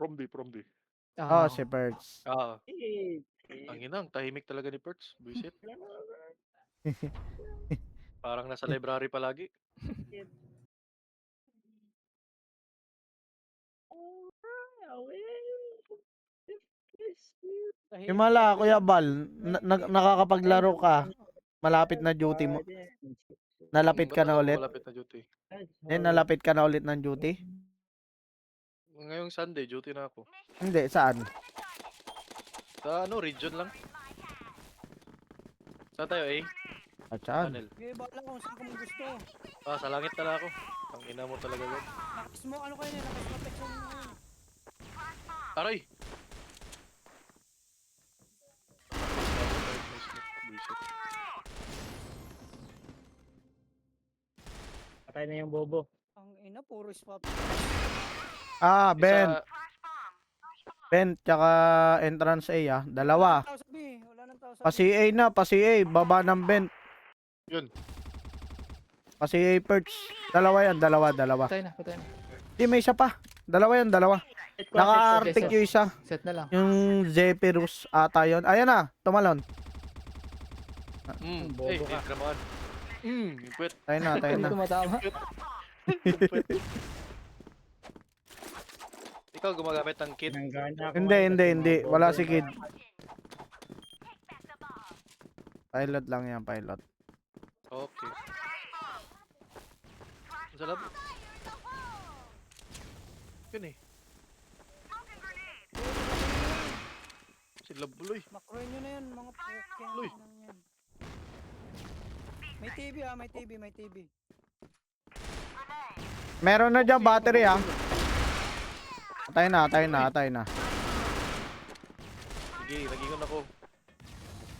From D. Oh, Ah, si Perks. Ang inang, tahimik talaga ni Perks. Buisit. Parang nasa library palagi. Himala, Kuya Bal, nakakapaglaro ka. Malapit na duty mo. Nalapit ka na Matagal ulit? malapit na duty. Nalapit ka na ulit ng duty? Ngayong Sunday, duty na ako. Hindi, saan? Sa region lang. Saan tayo, eh? At saan? Panel. Okay, bala kung saan ka mo gusto. Sa langit na lang ako. Ang ina mo talaga yan. Lakas mo, ano kayo lakas mo, text mo. Aray! Patay na yung bobo. Ang ina, puro swap. Ben. Isa, Ben, tsaka entrance A Dalawa. Wala nang tao sabi. Pa-CA na, pa-CA. Baba ng Ben. yun. Pa-CA Perks. Dalawa yan, dalawa. Patay na. Hindi, may isa pa. Dalawa yan, dalawa. Naka-arctic yung isa. Set na lang. Yung Zephyrus ata yun. Ayan na, tumalon. Bobo ka. Trabahan. Ipit. Tayo na. Tumatama. Ikaw gumagamit ng kit. Nanggana ako. Hindi. Wala si Kid. Pilot lang yan, pilot. Okay. Sa lab. Yun eh. Si Labuloy. Makroy nyo na yan, mga pokeng. Uy. Yan. May TV may TV. Meron na dyan battery Atay na. Sige, nagingon ako.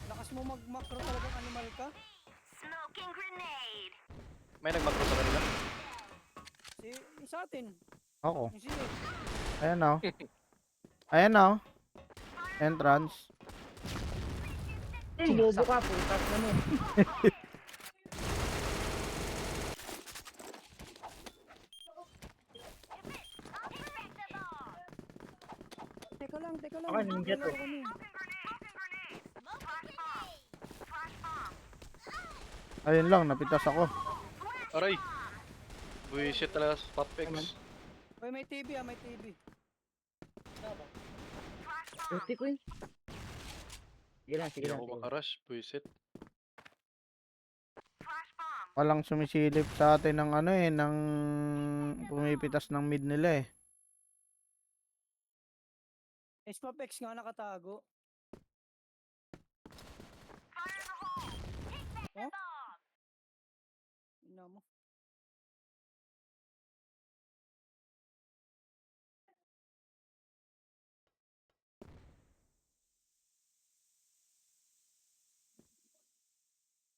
Lakas mo mag-macro talagang animal ka. May nagmakro sa kanila. Yung sa atin. Ako. Yung sino. Ayan na. Entrance. Bobo ka, putas na mo. Teka lang. Okay, ninja to. Kami. Ayun lang, napitas ako. Aray! Buisit talaga sa Popx. Uy, may TV may TV. Puti ko eh. Sige lang. Hindi ako makarush. Buisit. Walang sumisilip sa atin ng ng pumipitas ng mid nila Spapex nga nakatago. Ina mo.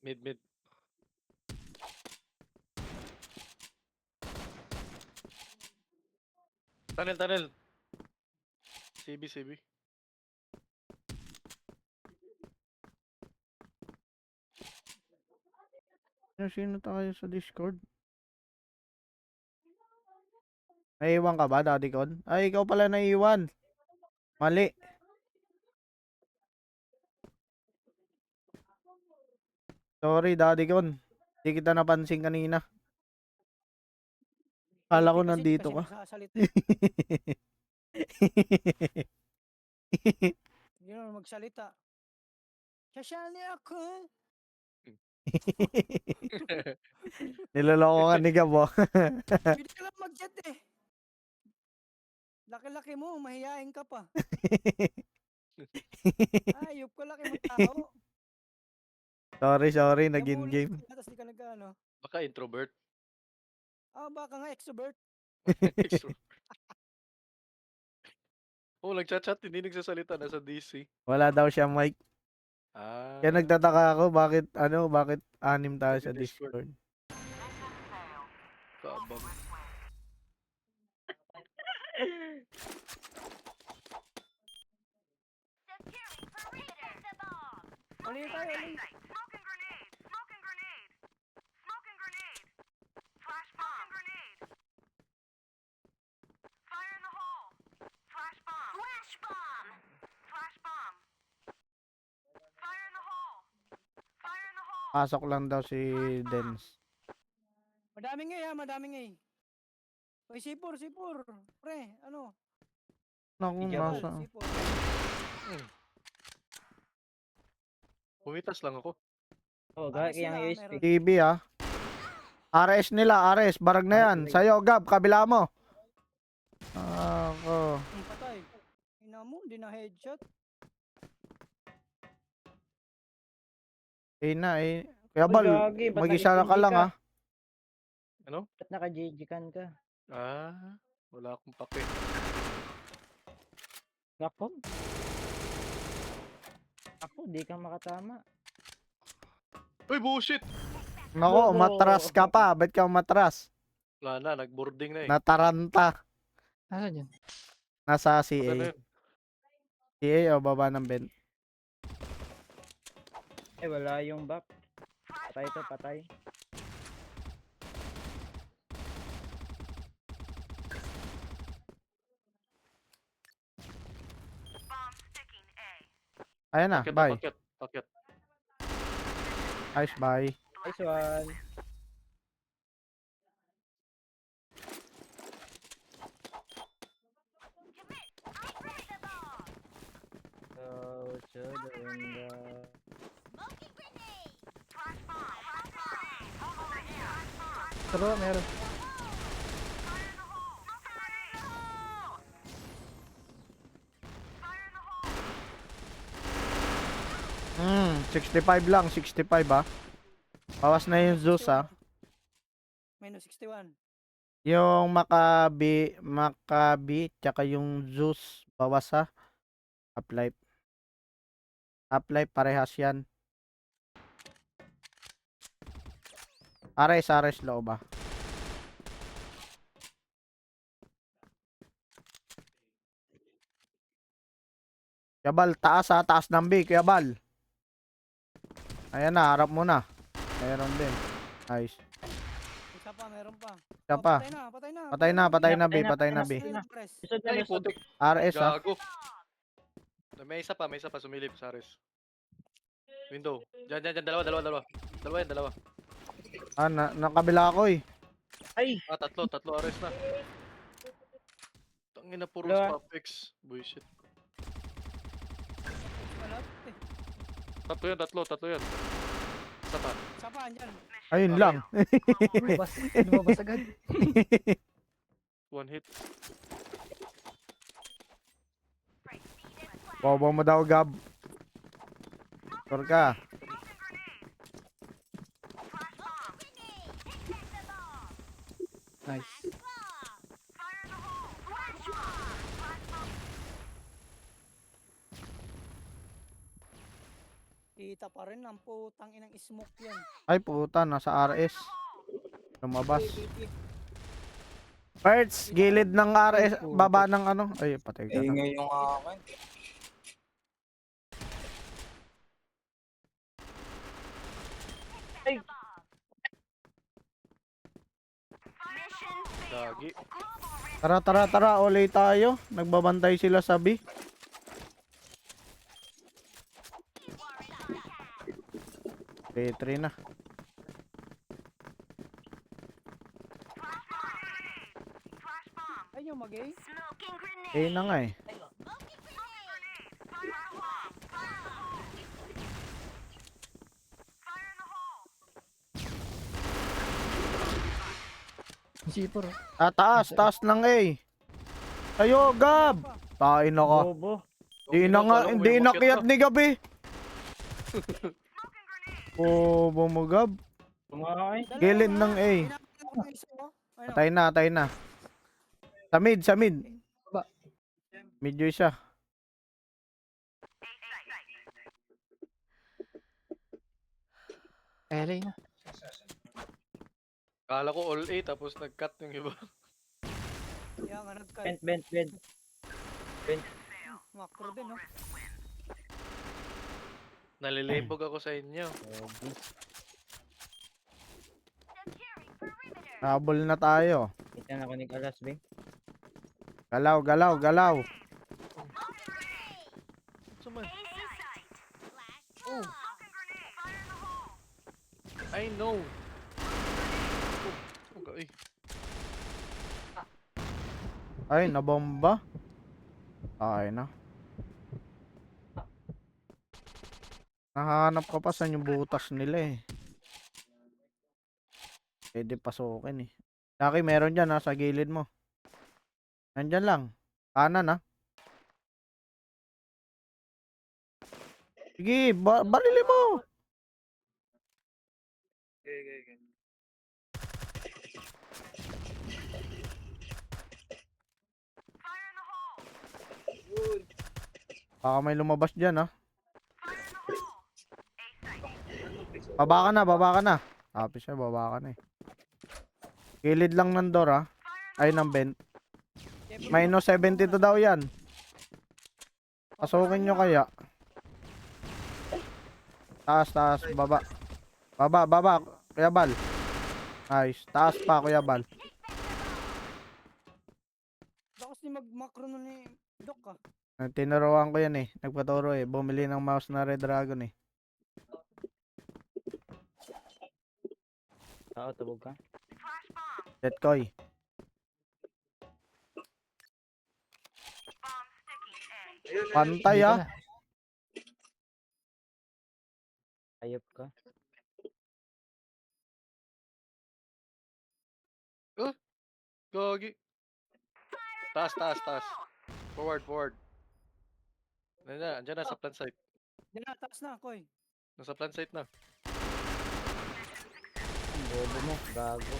Mid. Tunnel. CB. Sino tayo sa Discord? Naiiwan ka ba, Daddy Con? Ay, ikaw pala naiiwan. Mali. Sorry, Daddy Con. Hindi kita napansin kanina. Kala ko nandito ka. Hindi naman magsalita. Sasyal niya ako. Niloloko ka ni Gabo. Hindi ka lang mag-chat eh. Laki-laki mo, mahihain ka pa. Ayop ko, laki mo tao. Sorry, nag-in game. Tapos di ka nag-ano. Baka introvert. Baka nga extrovert. Nagchat-chat, hindi nagsasalita, nasa DC. Wala daw siya mic. Kaya nagtataka ako bakit anim tayo sa Discord. Kaabang. Ulit tayo. Pasok lang daw si Dens. Madaming A ha, madaming A. Uy, sipur. Pre, ano? Naku, Si Jabal. nasa. Sipur. Pumitas lang ako. Oh, Para gaya kayang sila, USP. meron. TV ah. RS nila, RS. Barag na yan. Sa'yo, Gab. Kabila mo. Ako. Ang patay. Ina mo, hindi na headshot. Na eh. Kuya Uy, Bal, gagi, ba't mag-isa na ka nag-SMG lang ka? ah. Ba't naka-JG-can ka? Wala akong pake. Nako. Ako, di ka makatama. Uy, bullshit! Nako, Bobo. matras ka pa. Ba't ka matras? Wala na, nag-boarding na eh. Nataranta. Nasaan yun? Nasa Patay na CA. yun. CA o baba ng vent. Eh, wala yung back. Patay to, patay. Ayan na, Pakyat, bye. pakyat. Nice, bye. Nice one. Go to the window. Sa baba meron. Hmm, 65 lang, 65 ah. Bawas na yung Zeus ah. Minus 61. Yung Maccabi, tsaka yung Zeus, bawas ha. Half-life. Half-life, parehas yan. Ares loob ah. Kuya Bal, taas ha, taas ng B, Kuya Bal. Ayan na, harap mo na. Meron din. Nice. Isa pa, meron pa. Isa Oh, pa. Patay na. Patay na B, patay na B. Press. Lusod na, Ay, lusod. putik. RS ha. Gago. May isa pa sumilip sa Ares. Window. Diyan, dalawa. Dalawa yan, dalawa. Ah, nakabila ako eh. Ay! Tatlo Ares na. Tangina, puro Dalawa. Spapex. Bullshit. Malapit eh. Tatlo yan. Isa pa. Isa pa, andyan. Ayun lang. Lumabas agad. One hit. Bobo mo daw, Gab. Sure ka. Nice. Kita pa rin ang putang inang smoke yan. Ay puta, nasa RS. Lumabas. Birds, gilid ng RS, baba ng ano. Ay, patay ka na. Ingay yung akin. Gagi. Tara, olay tayo. Nagbabantay sila sa B. P3 na. Ay, yung mag-A. Na nga eh. Sipor. Taas ng A. Ayo, Gab. Tain ako. Bobo. Di na nga, hindi nakiyat ni Gabi. Bobo mo, Gab. Kumain. Gilid ng A. Patay na. Sa mid. Baba. Mid yung isa. LA na. Kala ko all A tapos nag-cut yung iba. Kaya nga nag-cut. Vent. Macro din, no? Nalilibog ako sa inyo. Bobo. Habol na tayo. Kita na ko ni Kalas, be. Galaw. Suman. I know. Okay. Ay, nabomba. Ay na. Nahanap ka pa saan yung butas nila eh. Pwede pasukin eh. Laki, meron dyan ha, sa gilid mo. Nandyan lang. Kanan ha. Sige, barili mo. Okay. Baka may lumabas dyan ha. Baba ka na. Tapos siya, baba ka na eh. Gilid lang ng door ha. Ay, ng vent. Minus 72 daw yan. Pasukin nyo kaya. Taas, baba. Baba, Kuya Bal. Nice. Taas pa, Kuya Bal. Bakos ni mag-macro nun ni Doc ka. Tinuruan ko yan eh. Nagpaturo eh. Bumili ng mouse na Red Dragon eh. Tubog ka. Jetkoy. Pantay Dito ah. na. Ayop ka. Gogi. Taas. Forward. Andiyan na sa plant site. Yan na, taas na, Koy. Nasa plant site na. Ang bobo mo. Gago.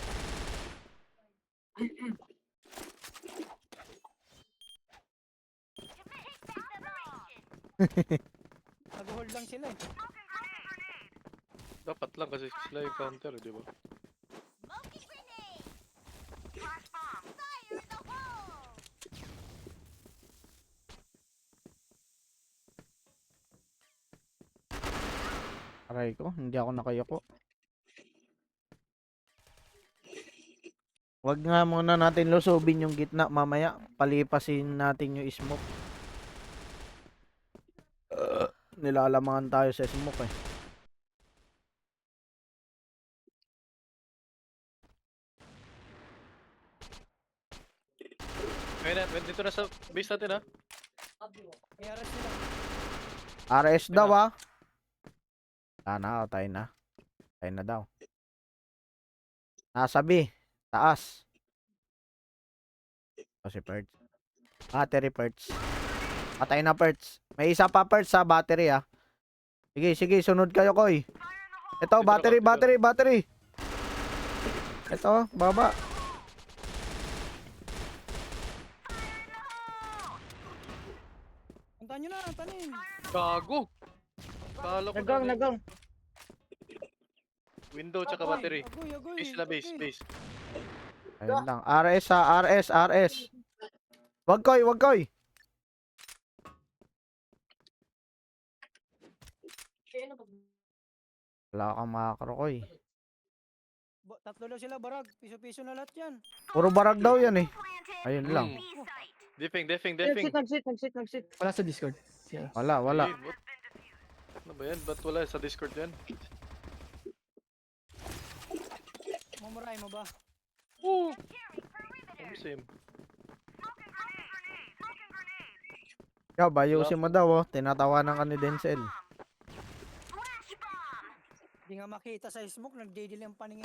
Nag-hold lang sila eh. Dapat lang kasi sila yung counter, di ba? Aray ko, hindi ako nakayoko. Wag nga muna natin lusubin yung gitna mamaya. Palipasin natin yung smoke. Nilalamangan tayo sa smoke eh. Ngayon, dito na sa base natin ha. May aras sila. RS daw ah. Tayo na. Tayo na daw. Nasa B. Taas. O si Perch. Battery Perch. Patay na Perch. May isa pa Perch sa battery ah. Sige, sunod kayo Koy. Ito, Dito na ako, battery. Ito, baba. Puntahan nyo na, tanin. Gago! Kala ko Nagang. Window tsaka battery. Agoy. Base na base. Ayun lang. RS ha, RS. Wag Koy. Wala kang makakaro Koy. Tatlo lang sila, barag. Piso-piso na lahat yan. Puro barag daw yan eh. Ayun lang. Defing. Nagsit. Wala sa Discord. Siya. Wala. Hey, ano ba yan? Ba't wala sa Discord yan? Mamuray mo ba? Oo! Same. Yo, bayusin mo daw oh. Tinatawanan ka ni Denzel. Hindi nga makita sa smoke, nagdidil ang paningin.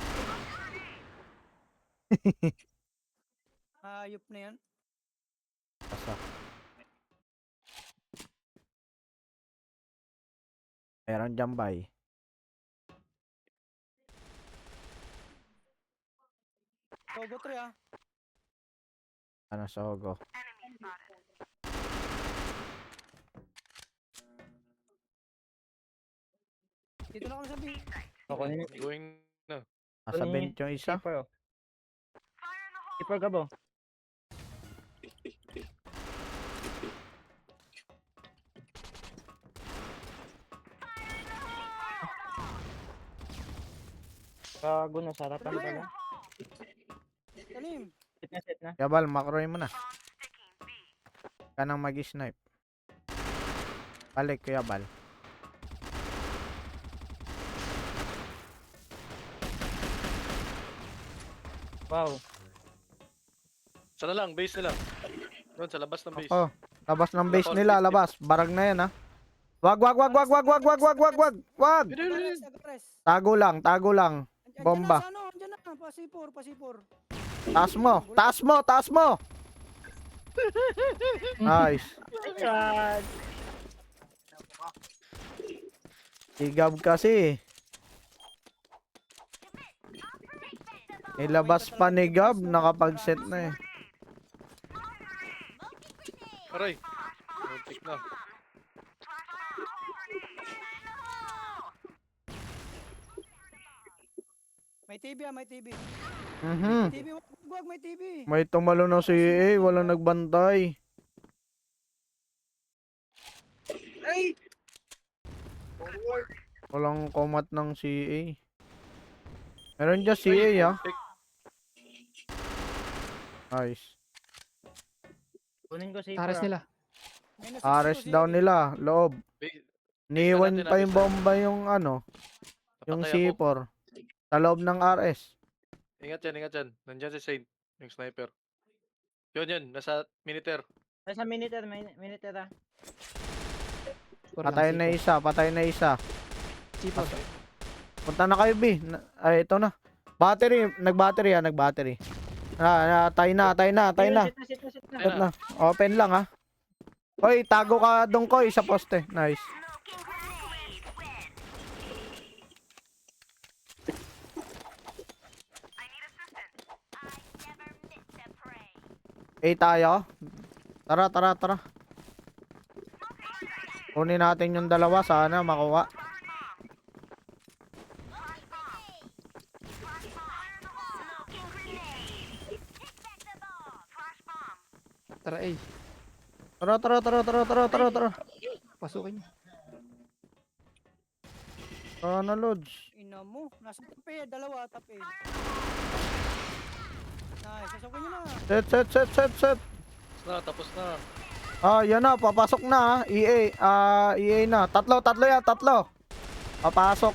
Hayop na yan. Basta. Meron dyan bay. Togo 3 ah. Ano sogo? Dito na kami sabi. Ako nini. Going na. Nasa Ano bench yung isa. Keeper. Keeper ka ba? Gago na sarapan pala. Tanim. Set na. Yabal, makroy mo na. Kanang mag-snipe. Balik ko Yabal. Wow. Sana lang, base nila. Doon, sa labas ng base. Oh, labas ng base Call nila, 50. labas. Barag na yan, ha. Wag, wag, wag, wag, wag, wag, wag, wag, wag, wag. Wag. Agares, agares. Tago lang, tago lang. Bomba. Andyan na, pasipor, pasipor. Taas mo, taas mo, taas mo. Nice. God. Igab kasi. Ilabas pa ni Gab, nakapag-set na eh. Aray. Muntik na. May TV may TV. Mhm. TV, wag, may TV. May tumalo na si EA, walang nagbantay. Ay! Walang komat ng CA. Meron dyan CA, ha. Muntik. Nice. Kunin ko si Tares nila. Minus Ares 60 daw nila, loob. Base. Niwan natin, pa yung natin. bomba yung ano, yung Napatay ako. C4. Sa loob ng RS. Ingat yan, ingat yan. Nandyan si Saint, yung sniper. Yun, nasa militer. Nasa minute ah. Patay na isa, patay na isa. Sipor. Punta na kayo, B. Ay, ito na. Battery, nag-battery ha, nag-battery. Tay na. Sit na. Set na. Open lang ha. Hoy, tago ka doon ko sa poste. Nice. Tayo. Tara. Kunin natin yung dalawa, sana makuha. Tara, A. Tara. Pasukin niyo. Tara na, Lods. Ina mo, nasa tape, dalawa tape. Nice, sasakin nyo na. Set. Tapos na. Yan na, papasok na ha. EA na. Tatlo yan. Papasok.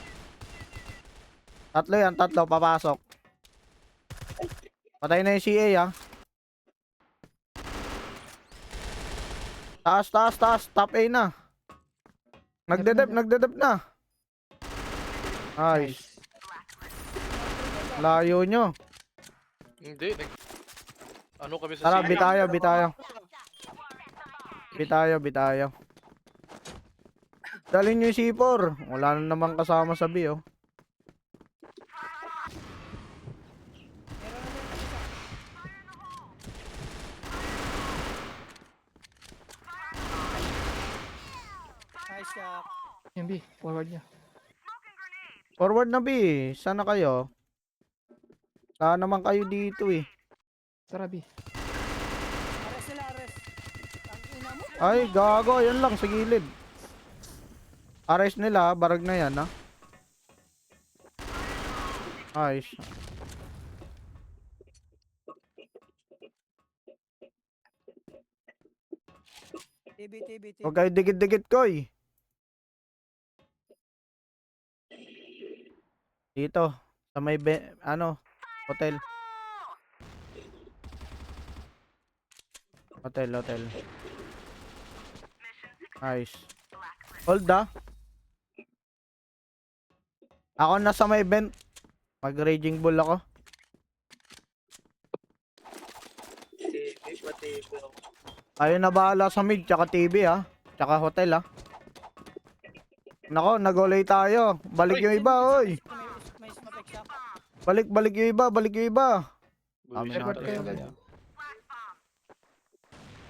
Tatlo, papasok. Patay na yung CA ha. Taas. Top A na. Nagdedep na. Nice. Layo nyo. Hindi, ano kami sa Tara, city? bitayo. Dalhin nyo yung C4. Wala na naman kasama sa B, oh. Nice shot. Yung B. Forward niya. Forward na, B. Sana kayo? Saan naman kayo dito, eh. Tara, B. Ares sila, ares. Ang ina mo. Ay, gago. Yan lang, sa gilid. Ares nila, barag na yan, ha. Nice. TV. Huwag kayo dikit-dikit, koy. Dito. Sa may, hotel. Hotel. Nice. Hold ah. Ako nasa may vent. Mag-raging bull ako. Tayo na bahala sa mid, tsaka TV ha. Tsaka hotel ha. Nako, nagolay tayo. Balik yung iba, oy. May smack shot. Balik yung iba. Buwi Report siya. kayo agad.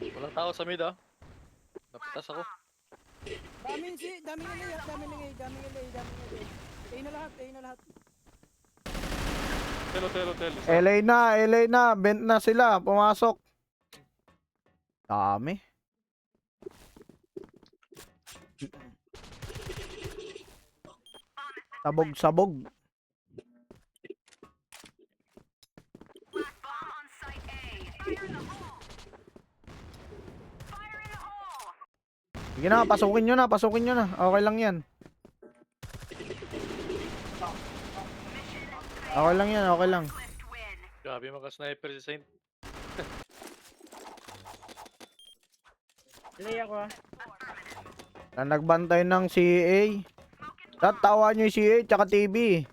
Walang tao sa mid ah. Napitas ako. Daming LA. A na lahat. Hotel. LA na. Bent na sila. Pumasok. Dami. Sabog. Sige na, pasukin nyo na. Okay lang yan. Okay lang. Grabe maka-sniper si Saint. Play ako ah. Na nagbantay ng CA. Tatawa nyo yung CA tsaka TV.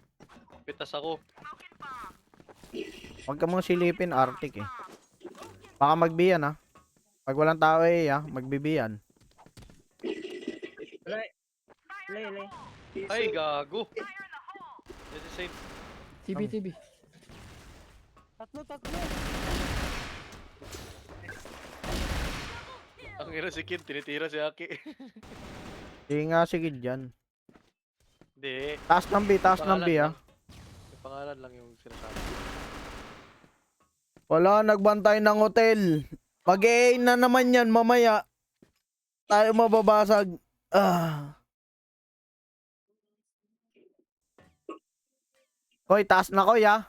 Pitas ako. Huwag ka mong silipin, Arctic eh. Baka magbiyan ah. Pag walang tao eh magbibiyan. Play. Play. Ay, gago. Yan si Saint. TB. Tatlo. Ang ina si Kid, tinitira si Aki. Hindi nga sige dyan. Hindi. Taas ng B ah. Yung pangalan lang yung sinasabi. Wala, nagbantay ng hotel. Mag-A na naman yan mamaya. Tayo mababasag. Koy, taas na koy ah.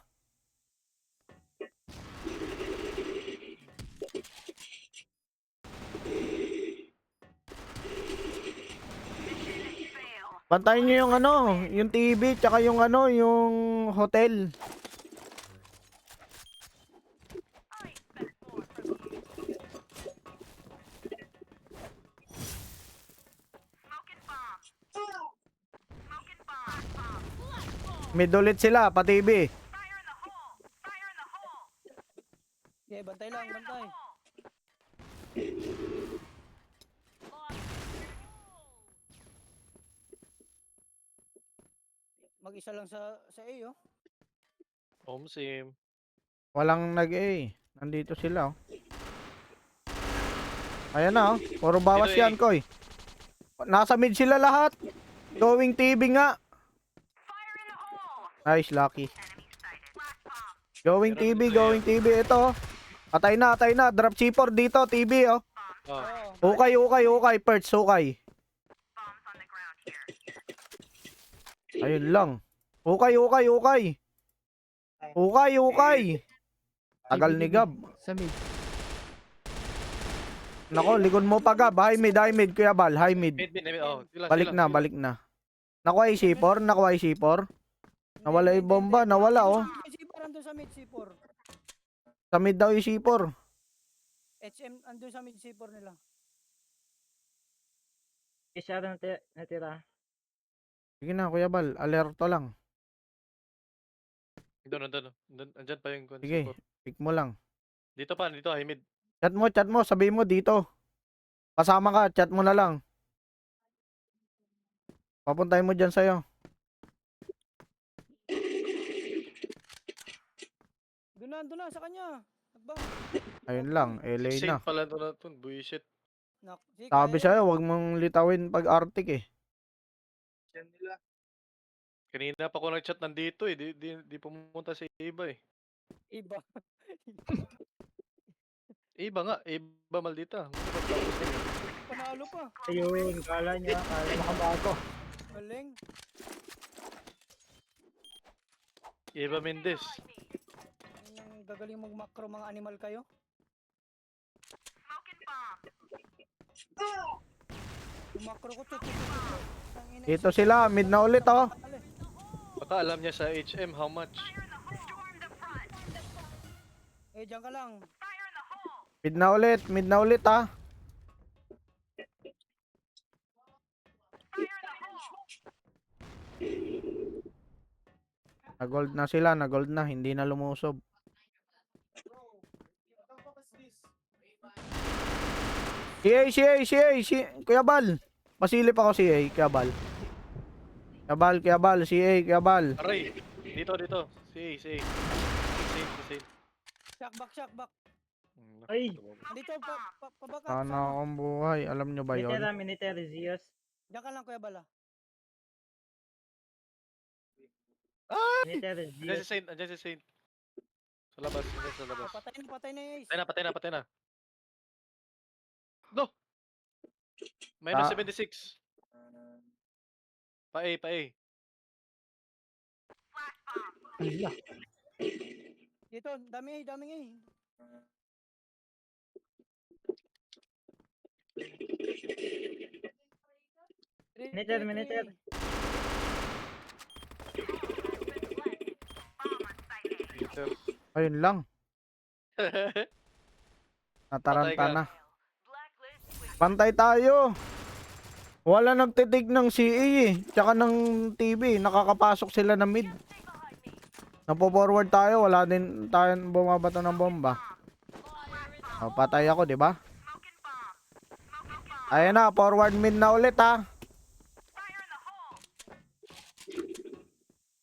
Bantayan nyo yung ano, yung TV, tsaka yung ano, yung hotel. Mid ulit sila, pa-TV. Okay, bantay lang, bantay. Mag-isa lang sa A, oh. Home sim. Walang nag-A. Nandito sila, oh. Ayan na, oh. Puro bawas Dito, yan, Koy. Nasa mid sila lahat. Going TV nga. Nice, Lucky. Going TV, going TV. Ito, oh. Atay na. Drop C4 dito, TV, oh. Oh. Ukay. Perch, ukay. Ayun lang. Ukay. Tagal ni Gab. Sa mid. Nako, likod mo pa Gab. High mid, Kuya Bal. High mid. Mid. Oh, sila, Balik na. Nakuha yung C4. Nawala yung bomba. Nawala, oh. C4 andun sa mid C4. Sa mid daw yung C4. HM andun sa mid C4 nila. Isa na natira. Sige na, Kuya Bal. Alerto lang. Andun. Andyan pa yung Sige, C4. pick mo lang. Dito, high mid. Chat mo. Sabihin mo dito. Kasama ka. Chat mo na lang. Papuntahin mo dyan sa'yo. Doon na, sa kanya. Nagbang. Ayun lang. LA na. Saint pala doon. Bullshit. Sabi sa'yo, huwag mong litawin pag Arctic eh. Kanina pa ko nag-chat nandito eh. Di pumunta si Iba eh. Iba. Iba nga. Iba maldita. Panalo pa. Ayun, kala niya. Makabago. Galing. Iba Mendez. Ang gagaling mag-macro mga animal kayo. Yung macro ko Dito sila. Mid na ulit, oh. Baka alam niya sa HM how much. Diyan ka lang. Mid na ulit, ah. Nag-gold na sila, hindi na lumusob. CA, Kuya Bal. Masilip ako CA, Kuya Bal. Kuya Bal, CA. Aray. Dito. Si Saint. Shock back. Ay. Dito, pabaka. Sana akong buhay. Alam nyo ba yun? Minitera, Zeus. Diyan ka lang, Kuya Bala. Minitera, Andyan Zeus. si Saint. Sa labas. Patay na yung ace. Patay na. No! Minus 76. Pa A. Ala. Dito, daming A. Miniter. Dito. Ayun lang. Nataranta ka. na. Pantay tayo. Wala nagtitig ng CA eh. Tsaka ng TV. Nakakapasok sila na mid. Napo-forward tayo. Wala din tayo bumabato ng bomba. O, patay ako, di ba? Ayun na, forward mid na ulit ha.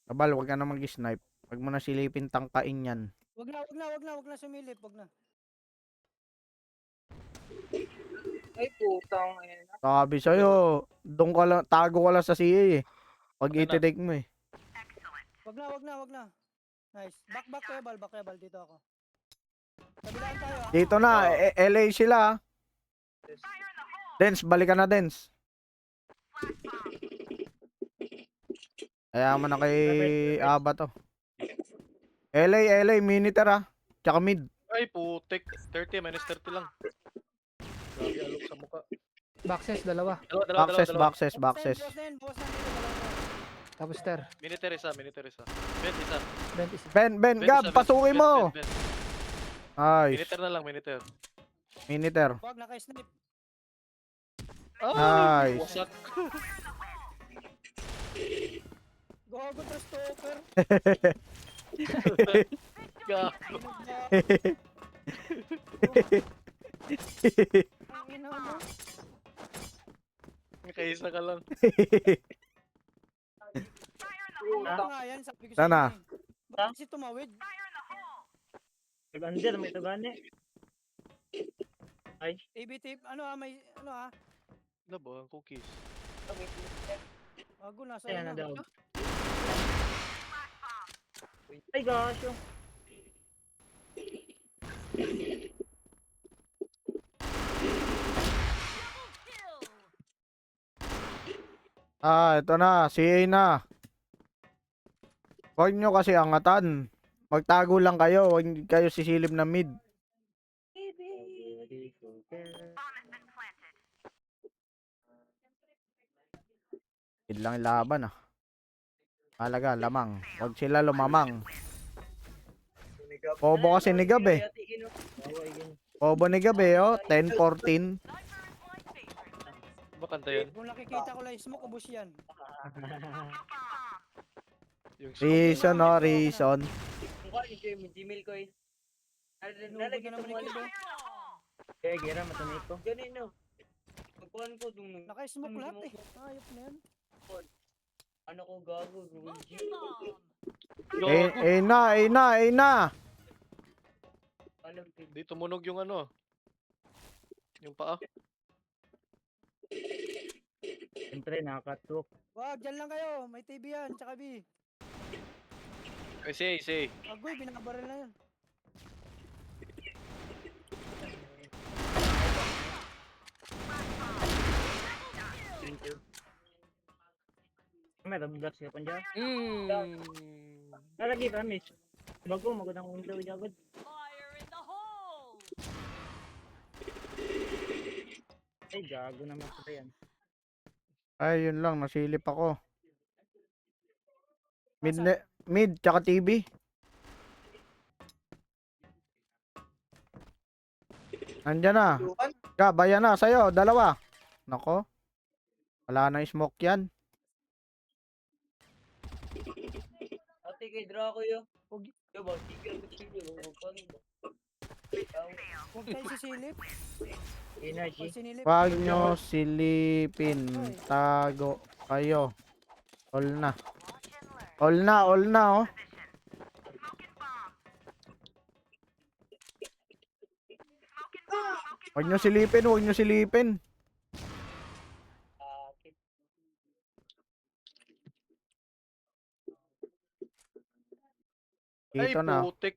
Kabal, wag ka na mag-snipe. Wag mo na silipin tangkain yan. Wag na sumilip, wag na. Ay, putang ina. Sabi sa'yo, doon ka lang, tago ka lang sa CA eh. Pag Okay na. ititik mo eh. Wag na. Nice. Back Kuya Bal, dito ako. Kabilaan tayo ah. Dito na, LA sila ha. Dens, balikan na Dens. Kaya mo na kay Aba to. LA, miniter ha. Tsaka mid. Ay, putik. 30, minus 30 lang. Grabe, alok sa mukha. Boxes, dalawa. Dalawa. Boxes. Bawas na yun, dito, dalawa. Tapos ter. Miniter isa. Vent isa. Vent is. Ben, Vent Gab, isa, pasukin vent, mo. vent, vent. Nice. Miniter na lang, miniter. Miniter. Wag, naka-snipe. Nice. Wasak. Gogo, Trastoker. Gago. Ang ina mo. Nakaisa ka lang. Ano nga yan, sabi ko Sana. sa'yo eh. Bakit kasi tumawid? Tagander, may tagane. AB tape, may, Ano ba? Ang cookies. Bago, nasa Ayan na ano. daw. Ay, gosh. Oh. Ito na, CA na. Huwag nyo kasi angatan. Magtago lang kayo, huwag kayo sisilip na mid. Mid lang ilaban ah. Talaga, lamang. Huwag sila lumamang. Bobo kasi ni Gab eh. Bobo ni Gab eh oh, 10-14. Ba kanta yan? Kung nakikita ko lang yung smoke, ubos yan. Yung Reason oh, reason. Gmail ko eh. Nalagyan ka naman ikaw. Kaya gira, matunay ko. Ganun no. Pagkuhan ko dung Naka-smoke lahat eh. Ayop na yan. ano ko gago, Ruji. Na. Alam ko. Di tumunog yung ano. Yung paa. Siyempre, nakakatok. Wag, dyan lang kayo. May TV yan, tsaka B. Ay, say. Agoy, binabaril na yan. May tablas ka pa dyan. Mm. Nalagi ka, miss. Bago, magandang window jagod. Ay, gago naman sa yan. Ay, yun lang, nasilip ako. Mid, tsaka TV. Andyan na. Gab, ayan na, sa'yo, dalawa. Nako. Wala na yung smoke yan. Ate kay Draco yo. Yo ba, sige, sige, Huwag kayo sisilip. energy. Huwag sinilip. Huwag nyo silipin. Tago kayo. All na. All na oh. Huwag nyo silipin. Ay, Dito na. putik.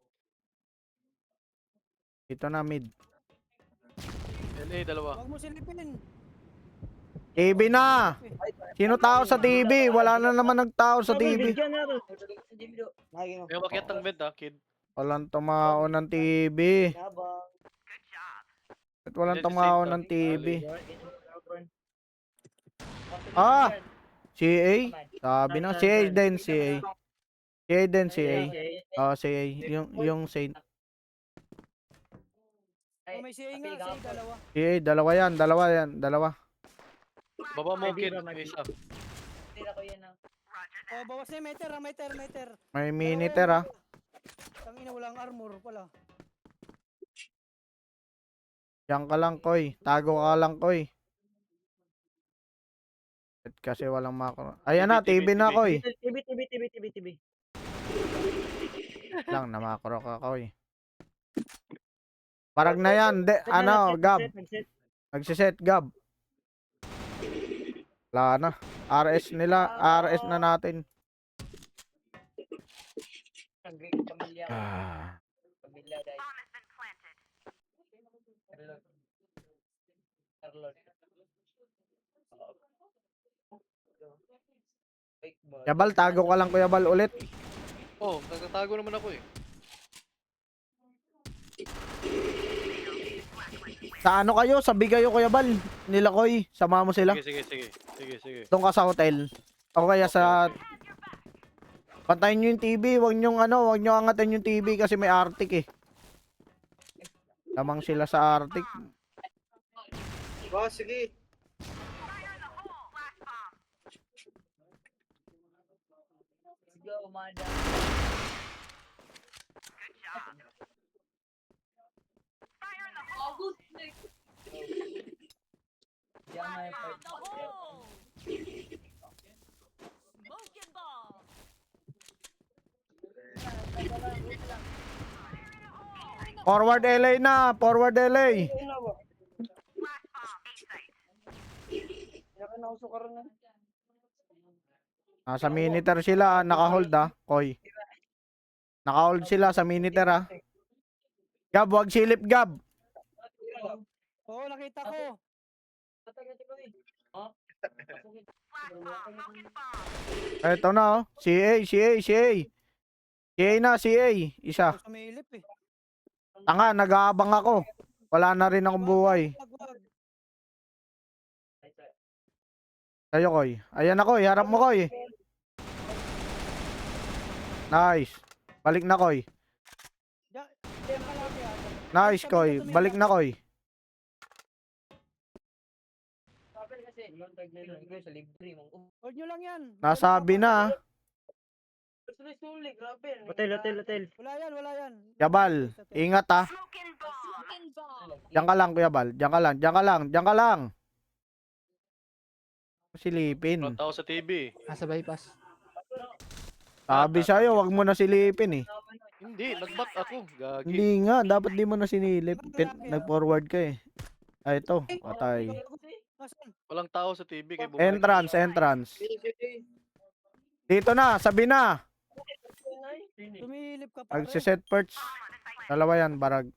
Dito na mid. LA, dalawa. Huwag mo silipin. TV na. Sino tao sa TV? Wala na naman nagtao sa TV. May umakyat ng vent kid. Walang tumao ng TV. At walang tumao ng TV. Ah! CA? Sabi na. CA din, CA. CA din, CA. Ay, Oh, CA. Yung Saint. Oh, may CA nga, CA dalawa. CA, dalawa yan, dalawa. Baba mo, Ay, kid. biro, May isa. Tira ko yan ah. Oh, bawas na yung meter, meter. May miniter ah. Tangina, walang armor pala. Diyan ka lang, Koy. Tago ka lang, Koy. Kasi walang macro. Ayan na, TV na, Koy. TV. Lang, na macro ka, Koy. Parag na yan. Ano, Gab. Nagsiset, Gab. Wala na. RS nila. RS na natin. Pamilya ko. Ah. Pamilya guys. Carlot. Fake ball. Yabal, tago ka lang, Kuya Bal, ulit. Oh, nagtatago naman ako eh. Sa ano kayo? Sabi kayo, Kuya Bal. Nila, Koy. Sama mo sila. Sige. Doon ka sa hotel. O kaya sa... Pantayin nyo yung TV. Huwag nyo angatin yung TV kasi may Arctic eh. Lamang sila sa Arctic. Oh, sige. Let's go, Amanda. Diyan na yung Forward LA na. Forward LA. Sa miniter sila. Naka-hold ah. Koy. Naka-hold sila sa miniter ah. Gab, wag silip, Gab. Oo, nakita ko. Eto na oh. CA. CA na, CA. Isa. Sumilip eh. Tanga, nag-aabang ako. Wala na rin akong buhay. Wag. Sa'yo, Koy. Ayan na, Koy. Harap mo, Koy. Nice. Balik na, Koy. Diyan ka lang yan. Nice, Koy. Balik na, Koy. Sa libre mo. Hold nyo lang yan. Nasabi na ah. Sulit, grabe. Hotel. Wala yan. Yabal, ingat ah. Diyan ka lang, Kuya Bal. Diyan ka lang. Silipin. Walang tao sa TV. Nasa bypass. Sabi sa'yo, wag mo na silipin eh. Hindi, nag-back ako. Gagi. Hindi nga, dapat di mo na sinilip. Nag-forward ka eh. Ah, ito. Patay. Nasaan? Walang tao sa TV. Kaya Entrance. Dito na, sabi na. Sumilip ka pa. Nagsiset perch. Dalawa yan, barag.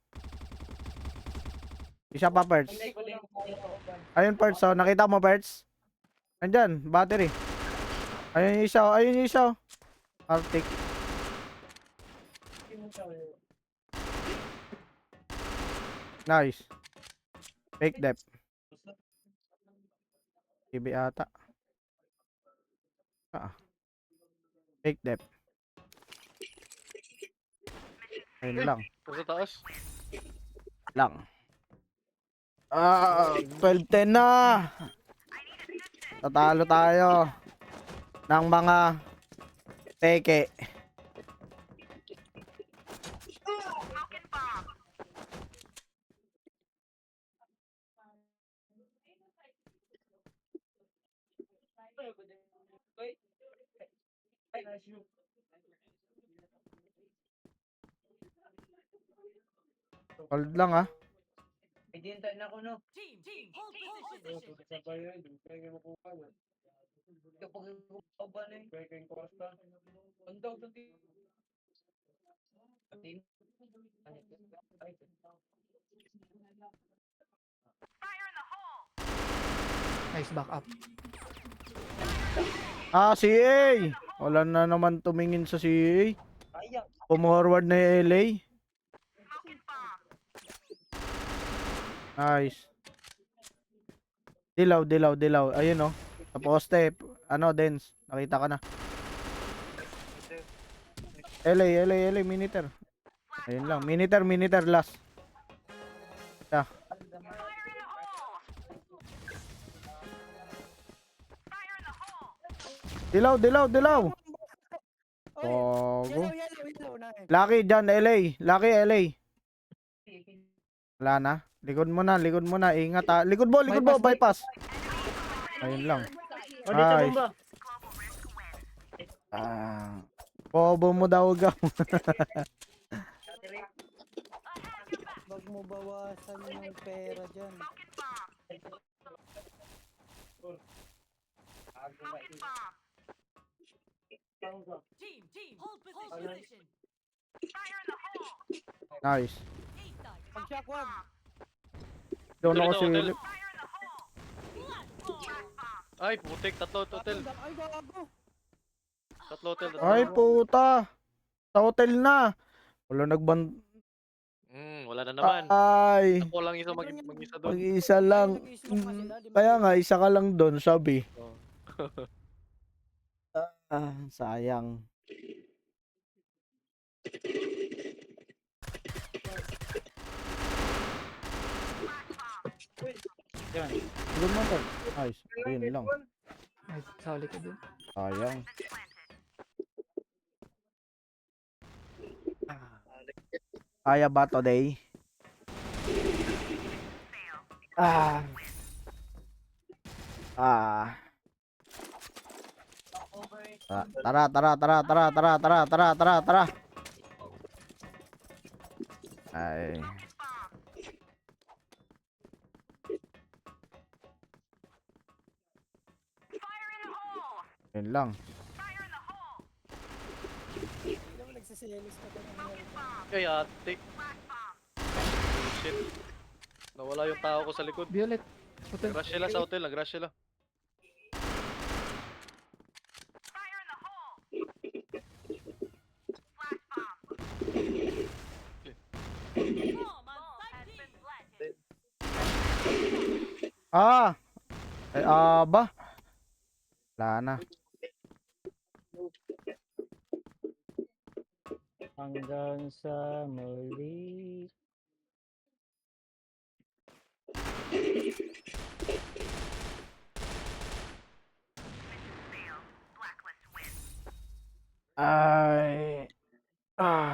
Isa pa perch. Ayun perch, oh. Nakita mo perch? Andyan, battery. Ayun yung isa, oh. Ayun yung isa, oh. Arctic. Nice. Fake depth. TV ata. Fake depth. Ayun lang. sa taas. Lang. 12-10 na. Tatalo tayo ng mga peke. Hold lang ah. Hintay na ako no. Kapag ba na eh. Ang daw sa team. Nice back up. CA. Wala na naman tumingin sa CA. Ayak. Pumorward na yung LA. Nice. Dilaw. Ayun oh. Sa poste. Ano, Dens. Nakita ka na. LA, Miniter. Ayun lang. Miniter, last. Yeah. Dilaw. Oy, Pogo. yellow. Nice. Lucky dyan, LA. Wala na. Likod mo na. Ingat ha. Likod mo, bypass. Ayun lang. O, dito Ay. bomba. Bobo mo daw ga. Wag mo bawasan yung pera dyan. Team, hold position. Nice. Pag shock, wag. Doon ako Hotel, si hotel. Wilip. Ay, putik. Tatlo, hotel. Ay, gago. Tatlo, hotel. Ay, puta. Sa hotel na. Wala nagban... Wala na naman. Ay. Ako lang isa mag-isa doon. Mag-isa lang. Nag-i-smoke nga sila, di ba? Kaya nga, isa ka lang doon, sabi. Oh. Sayang. Yan. Good man, tol. Nice. Ayun lang. Nice. Sa likod din. Sayang. Kaya ba today? Ah. Tara. Ay. Yun lang. Hindi naman nagsisilis ka doon. Ay, ate. Shit. Nawala yung tao ko sa likod. Violet. Hotel. Nag-rush sila sa hotel. Nag-rush sila. Ah. Ay, aba. Wala na. Hanggang sa muli. Ay. Ah.